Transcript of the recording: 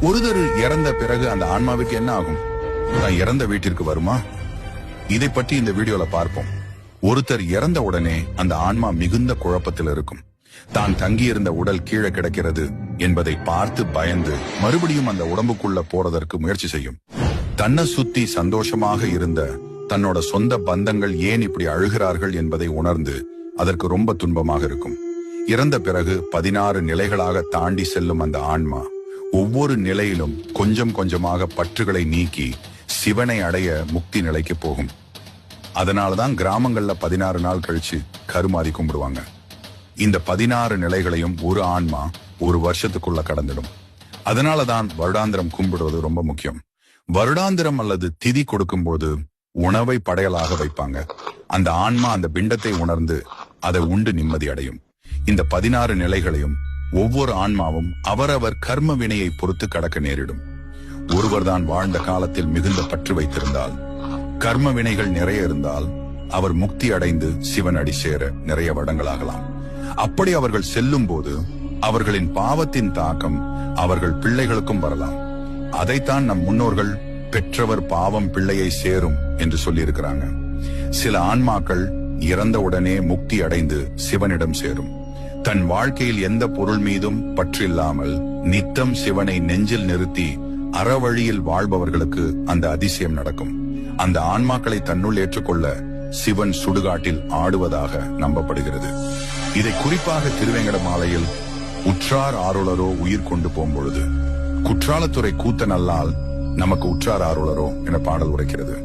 ஒருத்தர் இறந்த பிறகு அந்த ஆன்மாவுக்கு என்ன ஆகும்? தான் இறந்த வீட்டிற்கு வருமா? இதை பற்றி இந்த வீடியோல பார்ப்போம். ஒருத்தர் இறந்த உடனே அந்த ஆன்மா மிகுந்த குழப்பத்தில் இருக்கும். தான் தங்கியிருந்த உடல் கீழே கிடக்கிறது என்பதை பார்த்து பயந்து மறுபடியும் அந்த உடம்புக்குள்ள போறதற்கு முயற்சி செய்யும். தன்னை சுத்தி சந்தோஷமாக இருந்த தன்னோட சொந்த பந்தங்கள் ஏன் இப்படி அழுகிறார்கள் என்பதை உணர்ந்து அதற்கு ரொம்ப துன்பமாக இருக்கும். இறந்த பிறகு 16 நிலைகளாக தாண்டி செல்லும் அந்த ஆன்மா ஒவ்வொரு நிலையிலும் கொஞ்சம் கொஞ்சமாக பற்றுகளை நீக்கி சிவனை அடைய முக்தி நிலைக்கு போகும். அதனாலதான் கிராமங்கள்ல 16 நாள் கழிச்சு கருமாதி கும்பிடுவாங்க. இந்த 16 நிலைகளையும் ஒரு ஆன்மா ஒரு வருஷத்துக்குள்ள கடந்துடும். அதனாலதான் வருடாந்திரம் கும்பிடுவது ரொம்ப முக்கியம். வருடாந்திரம் அல்லது திதி கொடுக்கும்போது உணவை படையலாக வைப்பாங்க. அந்த ஆன்மா அந்த பிண்டத்தை உணர்ந்து அதை உண்டு நிம்மதி அடையும். இந்த 16 நிலைகளையும் ஒவ்வொரு ஆன்மாவும் அவரவர் கர்ம வினையை பொறுத்து கடக்க நேரிடும். ஒருவர்தான் வாழ்ந்த காலத்தில் மிகுந்த பற்று வைத்திருந்தால், கர்ம வினைகள் நிறைய இருந்தால் அவர் முக்தி அடைந்து சிவன் அடி சேர நிறைய வருடங்களாகலாம். அப்படி அவர்கள் செல்லும் போது அவர்களின் பாவத்தின் தாக்கம் அவர்கள் பிள்ளைகளுக்கும் வரலாம். அதைத்தான் நம் முன்னோர்கள் பெற்றவர் பாவம் பிள்ளையை சேரும் என்று சொல்லியிருக்கிறாங்க. சில ஆன்மாக்கள் இறந்த உடனே முக்தி அடைந்து சிவனிடம் சேரும். தன் வாழ்க்கையில் எந்த பொருள் மீதும் பற்றில்லாமல் நித்தம் சிவனை நெஞ்சில் நிறுத்தி அறவழியில் வாழ்பவர்களுக்கு அந்த அதிசயம் நடக்கும். அந்த ஆன்மாக்களை தன்னுள் ஏற்றுக்கொள்ள சிவன் சுடுகாட்டில் ஆடுவதாக நம்பப்படுகிறது. இதை குறிப்பாக திருவேங்கட மாலையில் உற்றார் ஆருளரோ உயிர் கொண்டு போகும்பொழுது குற்றாலத்துறை கூத்த நல்லால் நமக்கு உற்றார் ஆருளரோ என பாடல் உரைக்கிறது.